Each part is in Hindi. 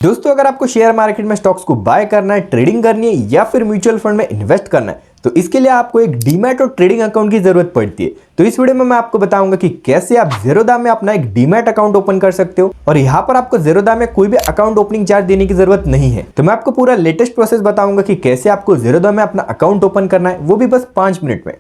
दोस्तों अगर आपको शेयर मार्केट में स्टॉक्स को बाय करना है, ट्रेडिंग करनी है या फिर म्यूचुअल फंड में इन्वेस्ट करना है तो इसके लिए आपको एक डीमैट और ट्रेडिंग अकाउंट की जरूरत पड़ती है। तो इस वीडियो में मैं आपको बताऊंगा कि कैसे आप ज़ीरोधा में अपना एक डीमैट अकाउंट ओपन कर सकते हो और यहाँ पर आपको ज़ीरोधा में कोई भी अकाउंट ओपनिंग चार्ज देने की जरूरत नहीं है। तो मैं आपको पूरा लेटेस्ट प्रोसेस बताऊंगा कि कैसे आपको ज़ीरोधा में अपना अकाउंट ओपन करना है, वो भी बस 5 मिनट में।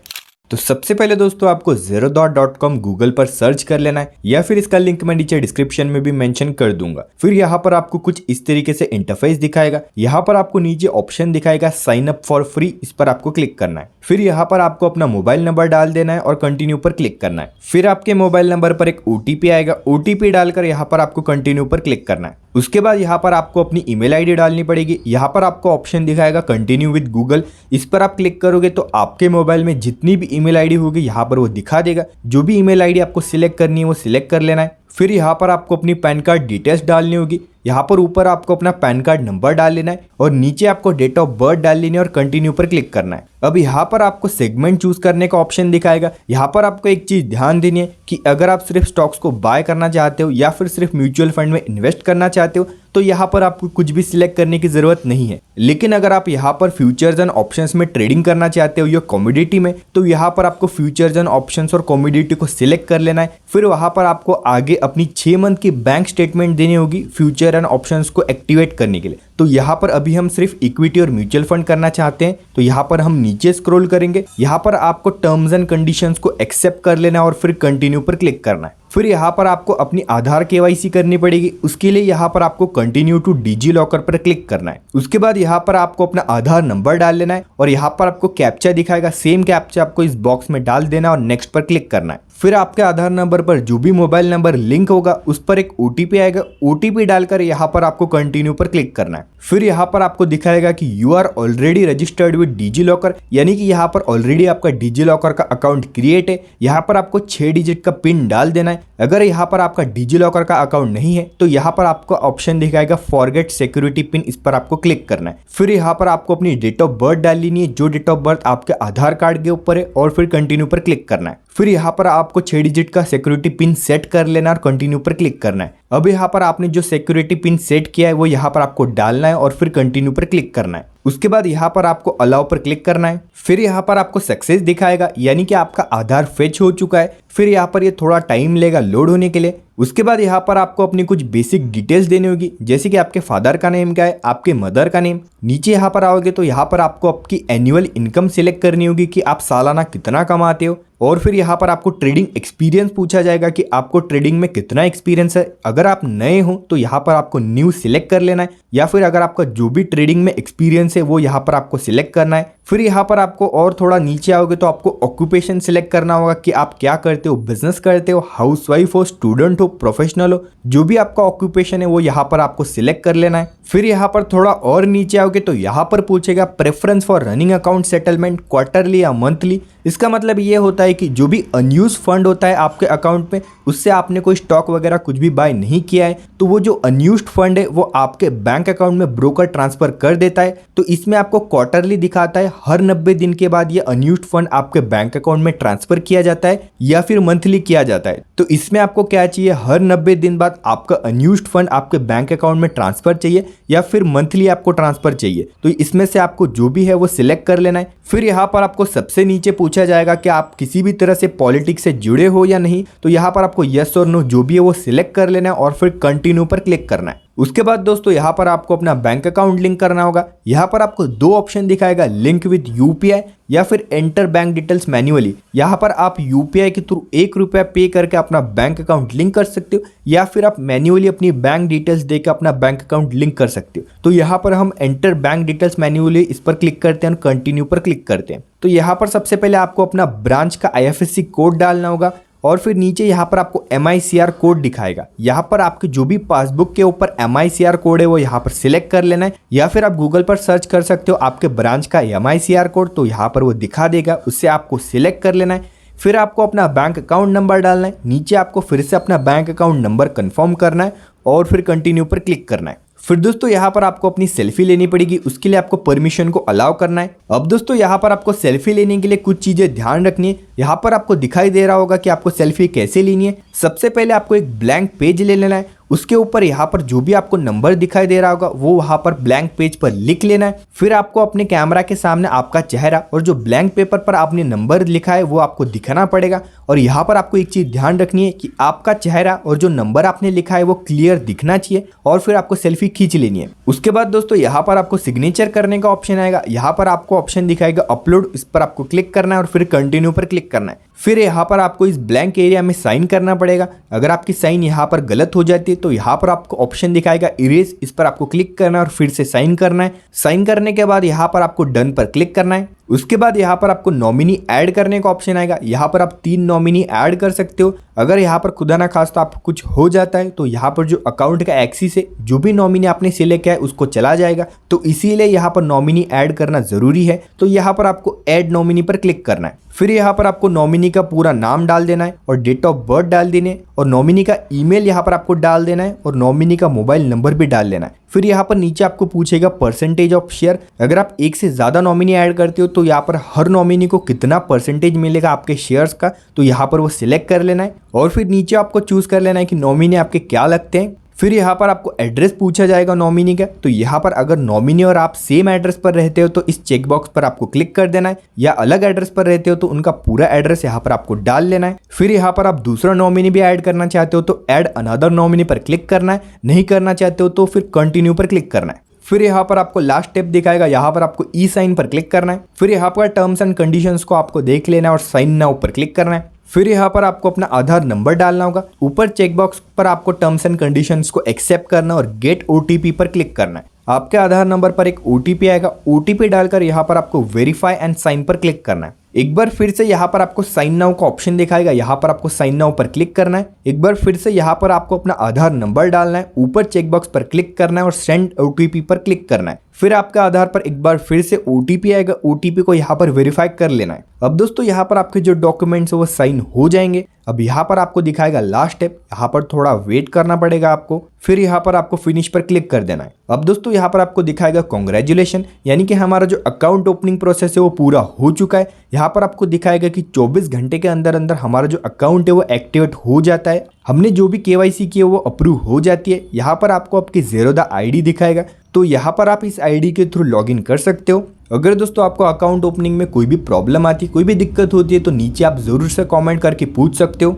तो सबसे पहले दोस्तों आपको zerodha.com गूगल पर सर्च कर लेना है या फिर इसका लिंक मैं नीचे डिस्क्रिप्शन में भी मेंशन कर दूंगा। फिर यहाँ पर आपको कुछ इस तरीके से इंटरफेस दिखाएगा। यहाँ पर आपको नीचे ऑप्शन दिखाएगा साइन अप फॉर फ्री, इस पर आपको क्लिक करना है। फिर यहाँ पर आपको अपना मोबाइल नंबर डाल देना है और कंटिन्यू पर क्लिक करना है। फिर आपके मोबाइल नंबर पर एक ओटीपी आएगा, ओटीपी डालकर यहाँ पर आपको कंटिन्यू पर क्लिक करना है। उसके बाद यहाँ पर आपको अपनी ईमेल आईडी डालनी पड़ेगी। यहाँ पर आपको ऑप्शन दिखाएगा कंटिन्यू विद गूगल, इस पर आप क्लिक करोगे तो आपके मोबाइल में जितनी भी ईमेल आईडी होगी यहाँ पर वो दिखा देगा। जो भी ईमेल आईडी आपको सिलेक्ट करनी है वो सिलेक्ट कर लेना है। फिर यहाँ पर आपको अपनी पैन कार्ड डिटेल्स डालनी होगी। यहाँ पर ऊपर आपको अपना पैन कार्ड नंबर डाल लेना है और नीचे आपको डेट ऑफ बर्थ डाल लेनी है और कंटिन्यू पर क्लिक करना है। अब यहाँ पर आपको सेगमेंट चूज करने का ऑप्शन दिखाएगा। यहाँ पर आपको एक चीज ध्यान देनी है कि अगर आप सिर्फ स्टॉक्स को बाय करना चाहते हो या फिर सिर्फ म्यूचुअल फंड में इन्वेस्ट करना चाहते हो तो यहाँ पर आपको कुछ भी सिलेक्ट करने की जरूरत नहीं है। लेकिन अगर आप यहाँ पर फ्यूचर्स एंड ऑप्शंस में ट्रेडिंग करना चाहते हो या कमोडिटी में तो यहाँ पर आपको फ्यूचर्स एंड ऑप्शंस और कमोडिटी को सिलेक्ट कर लेना है। फिर वहाँ पर आपको आगे अपनी 6 मंथ की बैंक स्टेटमेंट देनी होगी फ्यूचर एंड ऑप्शंस को एक्टिवेट करने के लिए। तो यहाँ पर अभी हम सिर्फ इक्विटी और म्यूचुअल फंड करना चाहते हैं तो यहाँ पर हम नीचे स्क्रॉल करेंगे। यहाँ पर आपको टर्म्स एंड कंडीशंस को एक्सेप्ट कर लेना है और फिर कंटिन्यू पर क्लिक करना है। फिर यहाँ पर आपको अपनी आधार केवाईसी करनी पड़ेगी। उसके लिए यहाँ पर आपको कंटिन्यू टू डिजी लॉकर पर क्लिक करना है। उसके बाद यहाँ पर आपको अपना आधार नंबर डाल लेना है और यहाँ पर आपको कैप्चा दिखाएगा, सेम कैप्चा आपको इस बॉक्स में डाल देना और नेक्स्ट पर क्लिक करना है। फिर आपके आधार नंबर पर जो भी मोबाइल नंबर लिंक होगा उस पर एक ओटीपी आएगा, ओटीपी डालकर यहाँ पर आपको कंटिन्यू पर क्लिक करना है। फिर यहाँ पर आपको दिखाएगा कि you are already registered with DigiLocker, यानी कि यहाँ पर ऑलरेडी आपका डिजी लॉकर का अकाउंट क्रिएट है। यहाँ पर आपको 6 डिजिट का पिन डाल देना है। अगर यहाँ पर आपका डिजी लॉकर का अकाउंट नहीं है तो यहाँ पर आपको ऑप्शन दिखाएगा फॉरगेट सिक्योरिटी पिन, इस पर आपको क्लिक करना है। फिर यहाँ पर आपको अपनी डेट ऑफ बर्थ डाल लेनी है, जो डेट ऑफ बर्थ आपके आधार कार्ड के ऊपर है, और फिर कंटिन्यू पर क्लिक करना है। फिर यहाँ पर आपको 6 डिजिट का सिक्योरिटी पिन सेट कर लेना और कंटिन्यू पर क्लिक करना है। अब यहाँ पर आपने जो सिक्योरिटी पिन सेट किया है वो यहाँ पर आपको डालना है और फिर कंटिन्यू पर क्लिक करना है। उसके बाद यहाँ पर आपको अलाउ पर क्लिक करना है। फिर यहाँ पर आपको सक्सेस दिखाएगा, यानी कि आपका आधार फेच हो चुका है। फिर यहाँ पर ये थोड़ा टाइम लेगा लोड होने के लिए। उसके बाद यहाँ पर आपको अपनी कुछ बेसिक डिटेल्स देनी होगी, जैसे कि आपके फादर का नेम क्या है, आपके मदर का नेम। नीचे यहाँ पर आओगे तो यहाँ पर आपको आपकी एनुअल इनकम सिलेक्ट करनी होगी कि आप सालाना कितना कमाते हो। और फिर यहाँ पर आपको ट्रेडिंग एक्सपीरियंस पूछा जाएगा कि आपको ट्रेडिंग में कितना एक्सपीरियंस है। अगर आप नए हो तो यहाँ पर आपको न्यू सिलेक्ट कर लेना है, या फिर अगर आपका जो भी ट्रेडिंग में एक्सपीरियंस है वो यहाँ पर आपको सिलेक्ट करना है। फिर यहाँ पर आपको और थोड़ा नीचे आओगे तो आपको ऑक्यूपेशन सिलेक्ट करना होगा कि आप क्या करते हो, बिजनेस करते हो, हाउसवाइफ हो, स्टूडेंट हो, प्रोफेशनल हो। जो भी आपका ऑक्यूपेशन है वो यहाँ पर आपको सिलेक्ट कर लेना है। फिर यहाँ पर थोड़ा और नीचे आओगे तो यहाँ पर पूछेगा preference for running account settlement quarterly या मंथली। इसका मतलब ये होता है कि जो भी अनयूज फंड होता है आपके अकाउंट में, उससे आपने कोई स्टॉक वगैरह कुछ भी बाय नहीं किया है तो वो जो अनयूज्ड फंड है वो आपके बैंक अकाउंट में ब्रोकर ट्रांसफर कर देता है। तो इसमें आपको क्वार्टरली दिखाता है, हर 90 दिन के बाद ये अनयूज्ड फंड आपके बैंक अकाउंट में ट्रांसफर किया जाता है, या फिर मंथली किया जाता है। तो इसमें आपको क्या चाहिए, हर 90 दिन बाद आपका अनयूज्ड फंड आपके बैंक अकाउंट में ट्रांसफर चाहिए या फिर मंथली आपको ट्रांसफर चाहिए। तो इसमें से आपको जो भी है वो सिलेक्ट कर लेना है। फिर यहाँ पर आपको सबसे नीचे पूछा जाएगा कि आप किसी भी तरह से पॉलिटिक्स से जुड़े हो या नहीं। तो यहाँ पर आपको यस और नो जो भी है वो सिलेक्ट कर लेना है और फिर कंटिन्यू पर क्लिक करना है। उसके बाद दोस्तों यहाँ पर आपको अपना बैंक अकाउंट लिंक करना होगा। यहाँ पर आपको 2 ऑप्शन दिखाएगा, लिंक विद यूपीआई या फिर एंटर बैंक डिटेल्स मैन्युअली। यहाँ पर आप यूपीआई के थ्रू 1 रुपया पे करके अपना बैंक अकाउंट लिंक कर सकते हो, या फिर आप मैन्युअली अपनी बैंक डिटेल्स देकर अपना बैंक अकाउंट लिंक कर सकते हो। तो यहाँ पर हम एंटर बैंक डिटेल्स मैन्युअली इस पर क्लिक करते हैं और कंटिन्यू पर क्लिक करते हैं। तो यहाँ पर सबसे पहले आपको अपना ब्रांच का IFSC कोड डालना होगा और फिर नीचे यहाँ पर आपको MICR कोड दिखाएगा। यहाँ पर आपके जो भी पासबुक के ऊपर MICR कोड है वो यहाँ पर सिलेक्ट कर लेना है, या फिर आप गूगल पर सर्च कर सकते हो आपके ब्रांच का MICR कोड, तो यहाँ पर वो दिखा देगा, उससे आपको सिलेक्ट कर लेना है। फिर आपको अपना बैंक अकाउंट नंबर डालना है। नीचे आपको फिर से अपना बैंक अकाउंट नंबर कंफर्म करना है और फिर कंटिन्यू पर क्लिक करना है। फिर दोस्तों यहाँ पर आपको अपनी सेल्फी लेनी पड़ेगी, उसके लिए आपको परमिशन को अलाउ करना है। अब दोस्तों यहाँ पर आपको सेल्फी लेने के लिए कुछ चीजें ध्यान रखनी है। यहाँ पर आपको दिखाई दे रहा होगा कि आपको सेल्फी कैसे लेनी है। सबसे पहले आपको एक ब्लैंक पेज ले लेना है, उसके ऊपर यहाँ पर जो भी आपको नंबर दिखाई दे रहा होगा वो वहाँ पर ब्लैंक पेज पर लिख लेना है। फिर आपको अपने कैमरा के सामने आपका चेहरा और जो ब्लैंक पेपर पर आपने नंबर लिखा है वो आपको दिखाना पड़ेगा। और यहाँ पर आपको एक चीज़ ध्यान रखनी है कि आपका चेहरा और जो नंबर आपने लिखा है वो क्लियर दिखना चाहिए और फिर आपको सेल्फी खींच लेनी है। उसके बाद दोस्तों यहाँ पर आपको सिग्नेचर करने का ऑप्शन आएगा। यहाँ पर आपको ऑप्शन दिखाएगा अपलोड, इस पर आपको क्लिक करना है और फिर कंटिन्यू पर क्लिक करना है। फिर यहाँ पर आपको इस ब्लैंक एरिया में साइन करना पड़ेगा। अगर आपकी साइन यहाँ पर गलत हो जाती है तो यहाँ पर आपको ऑप्शन दिखाएगा इरेज, इस पर आपको क्लिक करना है और फिर से साइन करना है। साइन करने के बाद यहाँ पर आपको डन पर क्लिक करना है। उसके बाद यहाँ पर आपको नॉमिनी ऐड करने का ऑप्शन आएगा। यहाँ पर आप 3 नॉमिनी ऐड कर सकते हो। अगर यहाँ पर खुदा ना खास्ता आपको कुछ हो जाता है तो यहाँ पर जो अकाउंट का एक्सिस है, जो भी नॉमिनी आपने सिलेक्ट किया है उसको चला जाएगा, तो इसीलिए यहाँ पर नॉमिनी ऐड करना जरूरी है। तो यहाँ पर आपको ऐड नॉमिनी पर क्लिक करना है। फिर यहाँ पर आपको नॉमिनी का पूरा नाम डाल देना है और डेट ऑफ बर्थ डाल देने है और नॉमिनी का ईमेल यहाँ पर आपको डाल देना है और नॉमिनी का मोबाइल नंबर भी डाल देना है। फिर यहाँ पर नीचे आपको पूछेगा परसेंटेज ऑफ शेयर। अगर आप एक से ज़्यादा नॉमिनी ऐड करते हो तो यहाँ पर हर नॉमिनी को कितना परसेंटेज मिलेगा आपके शेयर्स का, तो यहाँ पर वो सिलेक्ट कर लेना है और फिर नीचे आपको चूज कर लेना है कि नॉमिनी आपके क्या लगते हैं। फिर यहाँ पर आपको एड्रेस पूछा जाएगा नॉमिनी का, तो यहाँ पर अगर नॉमिनी और आप सेम एड्रेस पर रहते हो तो इस चेक बॉक्स पर आपको क्लिक कर देना है, या अलग एड्रेस पर रहते हो तो उनका पूरा एड्रेस यहाँ पर आपको डाल लेना है। फिर यहाँ पर आप दूसरा नॉमिनी भी ऐड करना चाहते हो तो ऐड अनदर नॉमिनी पर क्लिक करना है, नहीं करना चाहते हो तो फिर कंटिन्यू पर क्लिक करना है। फिर यहाँ पर आपको लास्ट स्टेप दिखाएगा, यहाँ पर आपको ई साइन पर क्लिक करना है। फिर यहाँ पर टर्म्स एंड कंडीशंस को आपको देख लेना है और साइन नाउ पर क्लिक करना है। फिर यहाँ पर आपको अपना आधार नंबर डालना होगा। ऊपर चेकबॉक्स पर आपको टर्म्स एंड कंडीशंस को एक्सेप्ट करना और गेट ओटीपी पर क्लिक करना है। आपके आधार नंबर पर एक ओटीपी आएगा, ओटीपी डालकर यहाँ पर आपको वेरीफाई एंड साइन पर क्लिक करना है। एक बार फिर से यहाँ पर आपको साइन नाउ का ऑप्शन दिखाएगा, यहाँ पर आपको साइन नाउ पर क्लिक करना है। एक बार फिर से यहाँ पर आपको अपना आधार नंबर डालना है, ऊपर चेकबॉक्स पर क्लिक करना है और सेंड ओटीपी पर क्लिक करना है। फिर आपका आधार पर एक बार फिर से ओटीपी आएगा, ओटीपी को यहाँ पर वेरीफाई कर लेना है। अब दोस्तों यहाँ पर आपके जो डॉक्यूमेंट्स है वो साइन हो जाएंगे। अब यहाँ पर आपको दिखाएगा लास्ट स्टेप, यहाँ पर थोड़ा वेट करना पड़ेगा आपको। फिर यहाँ पर आपको फिनिश पर क्लिक कर देना है। अब दोस्तों यहाँ पर आपको दिखाएगा कॉन्ग्रेचुलेशन, यानी कि हमारा जो अकाउंट ओपनिंग प्रोसेस है वो पूरा हो चुका है। यहाँ पर आपको दिखाएगा कि 24 घंटे के अंदर अंदर हमारा जो अकाउंट है वो एक्टिवेट हो जाता है। हमने जो भी केवाईसी की है वो अप्रूव हो जाती है। यहाँ पर आपको आपकी ज़ेरोदा आईडी दिखाएगा, तो यहाँ पर आप इस आईडी के थ्रू लॉगिन कर सकते हो। अगर दोस्तों आपको अकाउंट ओपनिंग में कोई भी प्रॉब्लम आती है, कोई भी दिक्कत होती है तो नीचे आप ज़रूर से कमेंट करके पूछ सकते हो।